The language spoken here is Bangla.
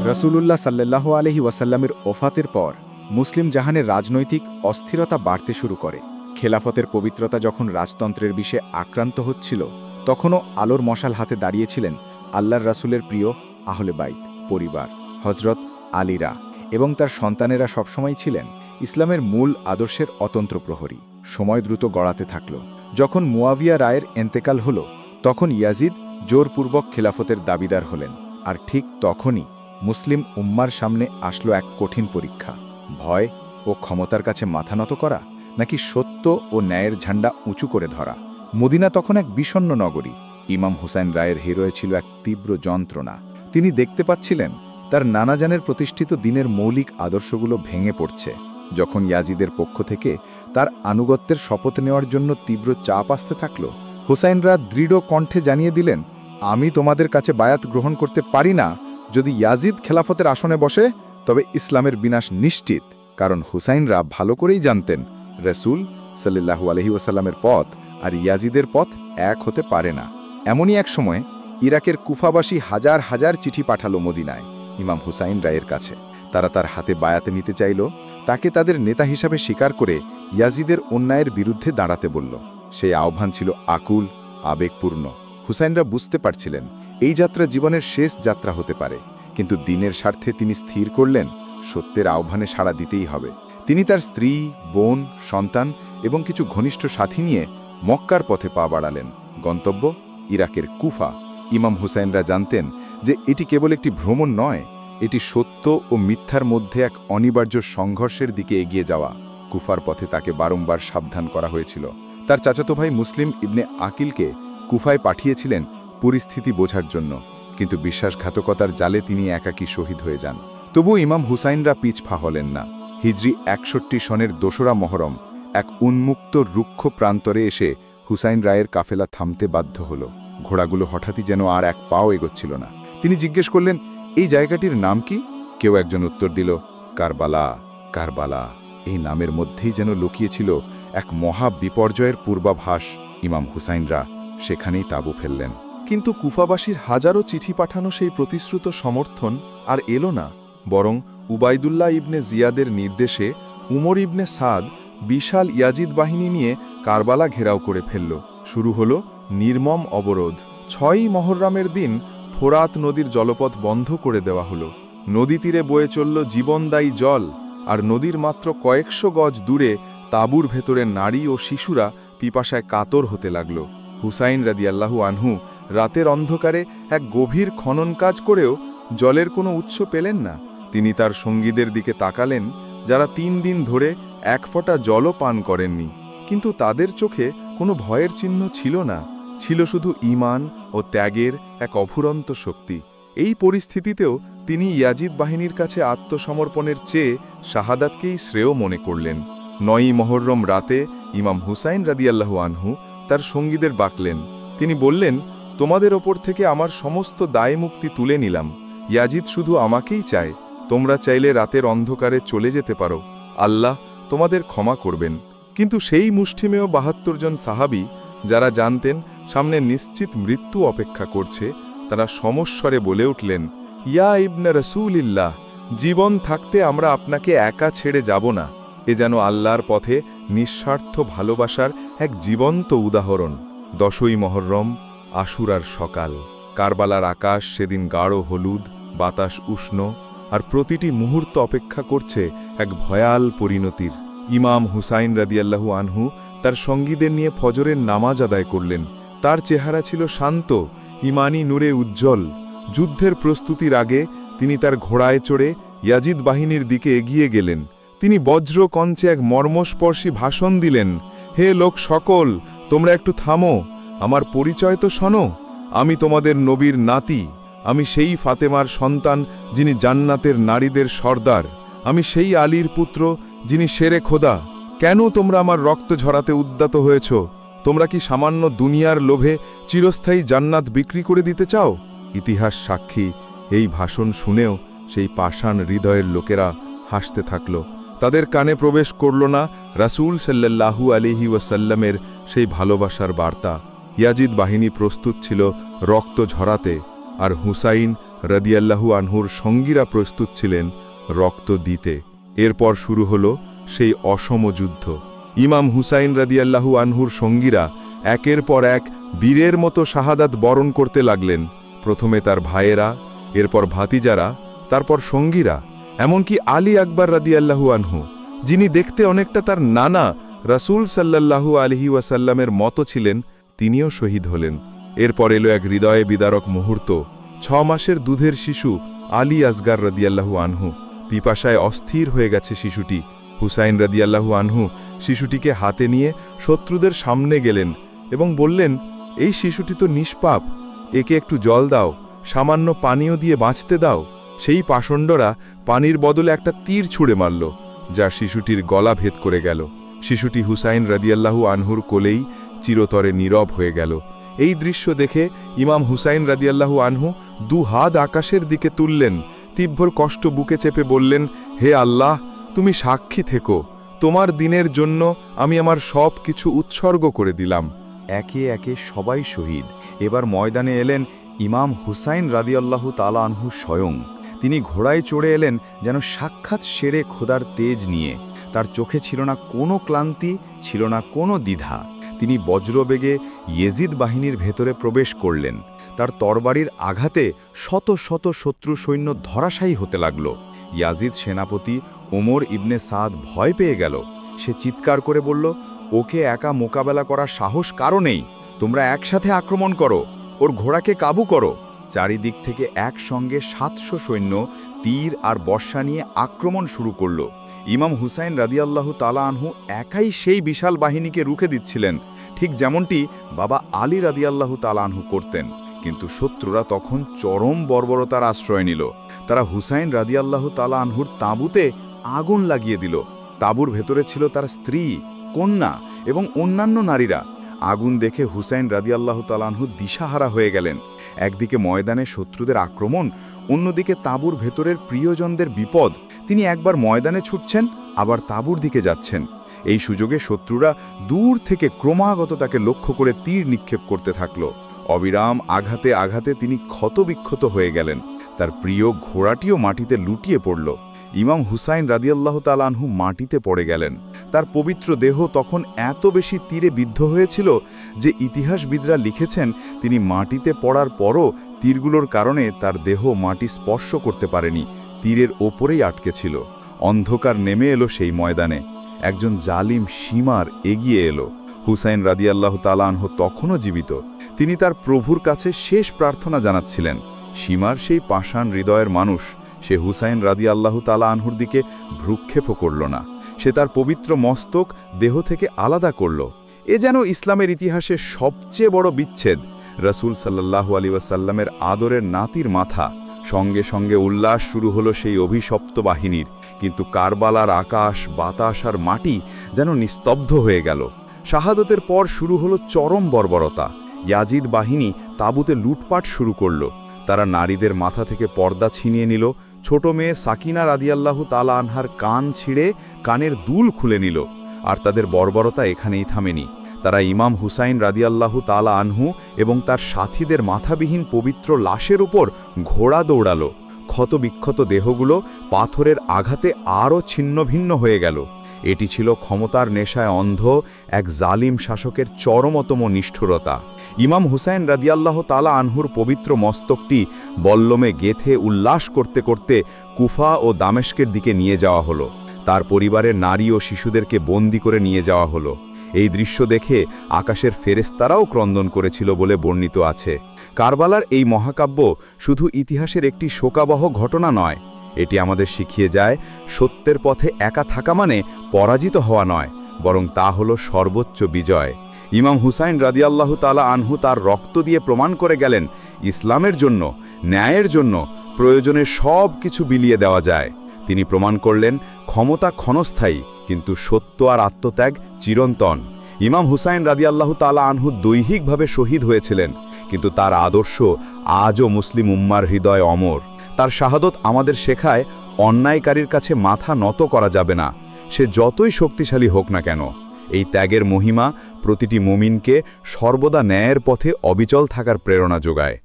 রাসূলুল্লাহ সাল্লাল্লাহু আলাইহি ওয়াসাল্লামের ওফাতের পর মুসলিম জাহানের রাজনৈতিক অস্থিরতা বাড়তে শুরু করে। খেলাফতের পবিত্রতা যখন রাজতন্ত্রের বিষে আক্রান্ত হচ্ছিল, তখনও আলোর মশাল হাতে দাঁড়িয়েছিলেন আল্লাহর রাসূলের প্রিয় আহলে বাইত পরিবার, হজরত আলীরা এবং তার সন্তানেরা সবসময় ছিলেন ইসলামের মূল আদর্শের অতন্ত্র প্রহরী। সময় দ্রুত গড়াতে থাকল। যখন মুয়াবিয়া রায়ের এন্তেকাল হল, তখন ইয়াজিদ জোরপূর্বক খেলাফতের দাবিদার হলেন। আর ঠিক তখনই মুসলিম উম্মার সামনে আসলো এক কঠিন পরীক্ষা। ভয় ও ক্ষমতার কাছে মাথা নত করা, নাকি সত্য ও ন্যায়ের ঝান্ডা উঁচু করে ধরা। মদিনা তখন এক বিষণ্ণ নগরী। ইমাম হুসাইন রায়ের হৃদয়ে ছিল এক তীব্র যন্ত্রণা। তিনি দেখতে পাচ্ছিলেন তার নানাজানের প্রতিষ্ঠিত দিনের মৌলিক আদর্শগুলো ভেঙে পড়ছে। যখন ইয়াজিদের পক্ষ থেকে তার আনুগত্যের শপথ নেওয়ার জন্য তীব্র চাপ আসতে থাকল, হুসাইনরা দৃঢ় কণ্ঠে জানিয়ে দিলেন, আমি তোমাদের কাছে বায়াত গ্রহণ করতে পারি না। যদি ইয়াজিদ খেলাফতের আসনে বসে, তবে ইসলামের বিনাশ নিশ্চিত। কারণ হুসাইনরা ভালো করেই জানতেন রাসূল সাল্লাল্লাহু আলাইহি ওয়াসাল্লামের পথ আর ইয়াজিদের পথ এক হতে পারে না। এমনই এক সময় ইরাকের কুফাবাসী হাজার হাজার চিঠি পাঠালো মদিনায় ইমাম হুসাইন রায়ের কাছে। তারা তার হাতে বায়াতে নিতে চাইল, তাকে তাদের নেতা হিসাবে স্বীকার করে ইয়াজিদের অন্যায়ের বিরুদ্ধে দাঁড়াতে বলল। সেই আহ্বান ছিল আকুল, আবেগপূর্ণ। হুসাইনরা বুঝতে পারছিলেন এই যাত্রা জীবনের শেষ যাত্রা হতে পারে, কিন্তু দিনের স্বার্থে তিনি স্থির করলেন সত্যের আহ্বানে সাড়া দিতেই হবে। তিনি তার স্ত্রী, বোন, সন্তান এবং কিছু ঘনিষ্ঠ সাথী নিয়ে মক্কার পথে পা বাড়ালেন। গন্তব্য ইরাকের কুফা। ইমাম হুসাইনরা জানতেন যে এটি কেবল একটি ভ্রমণ নয়, এটি সত্য ও মিথ্যার মধ্যে এক অনিবার্য সংঘর্ষের দিকে এগিয়ে যাওয়া। কুফার পথে তাকে বারংবার সাবধান করা হয়েছিল। তার চাচাতো ভাই মুসলিম ইবনে আকিলকে কুফায় পাঠিয়েছিলেন পরিস্থিতি বোঝার জন্য, কিন্তু বিশ্বাসঘাতকতার জালে তিনি একাকী শহীদ হয়ে যান। তবু ইমাম হুসাইনরা পিছপা হলেন না। হিজরি ৬১ সনের ২রা মহরম এক উন্মুক্ত রুক্ষ প্রান্তরে এসে হুসাইন রায়ের কাফেলা থামতে বাধ্য হল। ঘোড়াগুলো হঠাৎই যেন আর এক পাও এগোচ্ছিল না। তিনি জিজ্ঞেস করলেন, এই জায়গাটির নাম কি? কেউ একজন উত্তর দিল, কারবালা। কারবালা এই নামের মধ্যেই যেন লুকিয়েছিল এক মহা বিপর্যয়ের পূর্বাভাস। ইমাম হুসাইনরা সেখানেই তাঁবু ফেললেন। কিন্তু কুফাবাসীর হাজারো চিঠি পাঠানো সেই প্রতিশ্রুত সমর্থন আর এলো না। বরং উবাইদুল্লাহ ইবনে জিয়াদের নির্দেশে উমর ইবনে সাদ বিশাল ইয়াজিদ বাহিনী নিয়ে কারবালা ঘেরাও করে ফেলল। শুরু হল নির্মম অবরোধ। ৬ই মহররমের দিন ফোরাত নদীর জলপথ বন্ধ করে দেওয়া হলো। নদী তীরে বয়ে চলল জীবনদায়ী জল, আর নদীর মাত্র কয়েকশো গজ দূরে তাঁবুর ভেতরে নারী ও শিশুরা পিপাসায় কাতর হতে লাগল। হুসাইন রাদিয়াল্লাহু আনহু রাতের অন্ধকারে এক গভীর খনন কাজ করেও জলের কোনো উৎস পেলেন না। তিনি তার সঙ্গীদের দিকে তাকালেন, যারা ৩ দিন ধরে এক ফোঁটা জলও পান করেননি। কিন্তু তাদের চোখে কোনো ভয়ের চিহ্ন ছিল না, ছিল শুধু ঈমান ও ত্যাগের এক অফুরন্ত শক্তি। এই পরিস্থিতিতেও তিনি ইয়াজিদ বাহিনীর কাছে আত্মসমর্পণের চেয়ে শাহাদাতকেই শ্রেয় মনে করলেন। ৯ই মহররম রাতে ইমাম হুসাইন রাদিয়াল্লাহু আনহু তার সঙ্গীদের ডাকলেন। তিনি বললেন, তোমাদের ওপর থেকে আমার সমস্ত দায় মুক্তি তুলে নিলাম। ইয়াজিদ শুধু আমাকেই চায়। তোমরা চাইলে রাতের অন্ধকারে চলে যেতে পারো, আল্লাহ তোমাদের ক্ষমা করবেন। কিন্তু সেই মুষ্টিমেয় ৭২ জন সাহাবী, যারা জানতেন সামনে নিশ্চিত মৃত্যু অপেক্ষা করছে, তারা সমস্বরে বলে উঠলেন, ইয়া ইবনে রাসূলিল্লাহ, জীবন থাকতে আমরা আপনাকে একা ছেড়ে যাব না। এ যেন আল্লাহর পথে নিঃস্বার্থ ভালোবাসার এক জীবন্ত উদাহরণ। ১০ই মহররম, আশুরার সকাল। কারবালার আকাশ সেদিন গাঢ় হলুদ, বাতাস উষ্ণ, আর প্রতিটি মুহূর্ত অপেক্ষা করছে এক ভয়াল পরিণতির। ইমাম হুসাইন রাদিয়াল্লাহু আনহু তার সঙ্গীদের নিয়ে ফজরের নামাজ আদায় করলেন। তার চেহারা ছিল শান্ত, ঈমানী নূরে উজ্জ্বল। যুদ্ধের প্রস্তুতির আগে তিনি তার ঘোড়ায় চড়ে ইয়াজিদ বাহিনীর দিকে এগিয়ে গেলেন। তিনি বজ্র কঞ্চে এক মর্মস্পর্শী ভাষণ দিলেন, হে লোক সকল, তোমরা একটু থামো, আমার পরিচয় তো শোনো। আমি তোমাদের নবীর নাতি, আমি সেই ফাতেমার সন্তান যিনি জান্নাতের নারীদের সর্দার, আমি সেই আলীর পুত্র যিনি শেরে খোদা। কেন তোমরা আমার রক্ত ঝরাতে উদ্যত হয়েছ? তোমরা কি সামান্য দুনিয়ার লোভে চিরস্থায়ী জান্নাত বিক্রি করে দিতে চাও? ইতিহাস সাক্ষী, এই ভাষণ শুনেও সেই পাষাণ হৃদয়ের লোকেরা হাসতে থাকল। তাদের কানে প্রবেশ করল না রাসূল সাল্লাল্লাহু আলাইহি ওয়াসাল্লামের সেই ভালোবাসার বার্তা। ইয়াজিদ বাহিনী প্রস্তুত ছিল রক্ত ঝরাতে, আর হুসাইন রাদিয়াল্লাহু আনহুর সঙ্গীরা প্রস্তুত ছিলেন রক্ত দিতে। এরপর শুরু হলো সেই অসম যুদ্ধ। ইমাম হুসাইন রাদিয়াল্লাহু আনহুর সঙ্গীরা একের পর এক বীরের মতো শাহাদাত বরণ করতে লাগলেন। প্রথমে তার ভাইয়েরা, এরপর ভাতিজারা, তারপর সঙ্গীরা, এমনকি আলী আকবর রাদিয়াল্লাহু আনহু, যিনি দেখতে অনেকটা তার নানা রাসূল সাল্লাল্লাহু আলাইহি ওয়াসাল্লামের মতো ছিলেন, তিনিও শহীদ হলেন। এরপর এলো এক হৃদয়ে বিদারক মুহূর্ত। 6 মাসের দুধের শিশু আলী আসগার রাদিয়াল্লাহু আনহু, পিপাসায় অস্থির হয়ে গেছে শিশুটি। হুসাইন রাদিয়াল্লাহু আনহু শিশুটিকে হাতে নিয়ে শত্রুদের সামনে গেলেন এবং বললেন, এই শিশুটি তো নিষ্পাপ, একে একটু জল দাও, সামান্য পানীয় দিয়ে বাঁচতে দাও। সেই পাষণ্ডরা পানির বদলে একটা তীর ছুঁড়ে মারল, যা শিশুটির গলা ভেদ করে গেল। শিশুটি হুসাইন রাদিয়াল্লাহু আনহুর কোলেই চিরতরে নীরব হয়ে গেল। এই দৃশ্য দেখে ইমাম হুসাইন রাদিয়াল্লাহু আনহু 2 হাত আকাশের দিকে তুললেন, তীব্র কষ্ট বুকে চেপে বললেন, হে আল্লাহ, তুমি সাক্ষী থেকো, তোমার দিনের জন্য আমি আমার সব কিছু উৎসর্গ করে দিলাম। একে একে সবাই শহীদ। এবার ময়দানে এলেন ইমাম হুসাইন রাদিয়াল্লাহু তাআলা আনহু স্বয়ং। তিনি ঘোড়ায় চড়ে এলেন যেন সাক্ষাৎ শেরে খোদার তেজ নিয়ে। তার চোখে ছিল না কোনো ক্লান্তি, ছিল না কোনো দ্বিধা। তিনি বজ্রবেগে ইয়েজিদ বাহিনীর ভেতরে প্রবেশ করলেন। তার তরবারির আঘাতে শত শত শত্রু সৈন্য ধরাশায়ী হতে লাগল। ইয়াজিদ সেনাপতি ওমর ইবনে সাদ ভয় পেয়ে গেল। সে চিৎকার করে বলল, ওকে একা মোকাবেলা করার সাহস কারো নেই, তোমরা একসাথে আক্রমণ করো, ওর ঘোড়াকে কাবু করো। চারিদিক থেকে একসঙ্গে 700 সৈন্য তীর আর বর্ষা নিয়ে আক্রমণ শুরু করল। ইমাম হুসাইন রাদিয়াল্লাহু তাআলা আনহু একাই সেই বিশাল বাহিনীকে রুখে দিচ্ছিলেন, ঠিক যেমনটি বাবা আলী রাদিয়াল্লাহু তাআলা আনহু করতেন। কিন্তু শত্রুরা তখন চরম বর্বরতার আশ্রয় নিল। তারা হুসাইন রাদিয়াল্লাহু তাআলা আনহুর তাঁবুতে আগুন লাগিয়ে দিল। তাঁবুর ভেতরে ছিল তার স্ত্রী, কন্যা এবং অন্যান্য নারীরা। আগুন দেখে হুসাইন রাদিয়াল্লাহু তাআলা আনহু দিশাহারা হয়ে গেলেন। একদিকে ময়দানে শত্রুদের আক্রমণ, অন্যদিকে তাঁবুর ভেতরের প্রিয়জনদের বিপদ। তিনি একবার ময়দানে ছুটছেন, আবার তাঁবুর দিকে যাচ্ছেন। এই সুযোগে শত্রুরা দূর থেকে ক্রমাগত তাকে লক্ষ্য করে তীর নিক্ষেপ করতে থাকল। অবিরাম আঘাতে আঘাতে তিনি ক্ষতবিক্ষত হয়ে গেলেন। তার প্রিয় ঘোড়াটিও মাটিতে লুটিয়ে পড়ল। ইমাম হুসাইন রাদিয়াল্লাহু তাআলা আনহু মাটিতে পড়ে গেলেন। তার পবিত্র দেহ তখন এত বেশি তীরে বিদ্ধ হয়েছিল যে ইতিহাসবিদরা লিখেছেন, তিনি মাটিতে পড়ার পরও তীরগুলোর কারণে তার দেহ মাটি স্পর্শ করতে পারেনি, তীরের ওপরেই আটকে ছিল। অন্ধকার নেমে এলো সেই ময়দানে। একজন জালিম সীমার এগিয়ে এলো। হুসাইন রাদিয়াল্লাহু তাআলা আনহু তখনও জীবিত। তিনি তার প্রভুর কাছে শেষ প্রার্থনা জানাচ্ছিলেন। সীমার সেই পাষাণ হৃদয়ের মানুষ, সে হুসাইন রাদিয়াল্লাহু তাআলা আনহুর দিকে ভ্রুক্ষেপও করল না। সে তার পবিত্র মস্তক দেহ থেকে আলাদা করল। এ যেন ইসলামের ইতিহাসে সবচেয়ে বড় বিচ্ছেদ। রাসূল সাল্লাল্লাহু আলাইহি ওয়াসাল্লামের আদরের নাতির মাথা। সঙ্গে সঙ্গে উল্লাস শুরু হলো সেই অভিশপ্ত বাহিনীর। কিন্তু কারবালার আকাশ, বাতাস আর মাটি যেন নিস্তব্ধ হয়ে গেল। শাহাদতের পর শুরু হলো চরম বর্বরতা। ইয়াজিদ বাহিনী তাঁবুতে লুটপাট শুরু করল। তারা নারীদের মাথা থেকে পর্দা ছিনিয়ে নিল। ছোট মেয়ে সাকিনা রাদিয়াল্লাহু তাআলা আনহার কান ছিঁড়ে কানের দুল খুলে নিল। আর তাদের বর্বরতা এখানেই থামেনি। তারা ইমাম হুসাইন রাদিয়াল্লাহু তাআলা আনহু এবং তার সাথীদের মাথাবিহীন পবিত্র লাশের উপর ঘোড়া দৌড়ালো। ক্ষতবিক্ষত দেহগুলো পাথরের আঘাতে আরও ছিন্নভিন্ন হয়ে গেল। এটি ছিল ক্ষমতার নেশায় অন্ধ এক জালিম শাসকের চরমতম নিষ্ঠুরতা। ইমাম হুসাইন রাদিয়াল্লাহু তাআলা আনহুর পবিত্র মস্তকটি বল্লমে গেথে উল্লাস করতে করতে কুফা ও দামেস্কের দিকে নিয়ে যাওয়া হলো। তার পরিবারের নারী ও শিশুদেরকে বন্দী করে নিয়ে যাওয়া হলো। এই দৃশ্য দেখে আকাশের ফেরেশতারাও ক্রন্দন করেছিল বলে বর্ণিত আছে। কারবালার এই মহাকাব্য শুধু ইতিহাসের একটি শোকাবহ ঘটনা নয়, এটি আমাদের শিখিয়ে যায় সত্যের পথে একা থাকা মানে পরাজিত হওয়া নয়, বরং তা হলো সর্বোচ্চ বিজয়। ইমাম হুসাইন রাদিয়াল্লাহু তাআলা আনহু তার রক্ত দিয়ে প্রমাণ করে গেলেন, ইসলামের জন্য, ন্যায়ের জন্য প্রয়োজনে সব কিছু বিলিয়ে দেওয়া যায়। তিনি প্রমাণ করলেন, ক্ষমতা ক্ষণস্থায়ী, কিন্তু সত্য আর আত্মত্যাগ চিরন্তন। ইমাম হুসাইন রাদিয়াল্লাহু তাআলা আনহু দৈহিকভাবে শহীদ হয়েছিলেন, কিন্তু তার আদর্শ আজও মুসলিম উম্মার হৃদয়ে অমর। তার শাহাদত আমাদের শেখায়, অন্যায়কারীর কাছে মাথা নত করা যাবে না, সে যতই শক্তিশালী হোক না কেন। এই ত্যাগের মহিমা প্রতিটি মুমিনকে সর্বদা ন্যায়ের পথে অবিচল থাকার প্রেরণা যোগায়।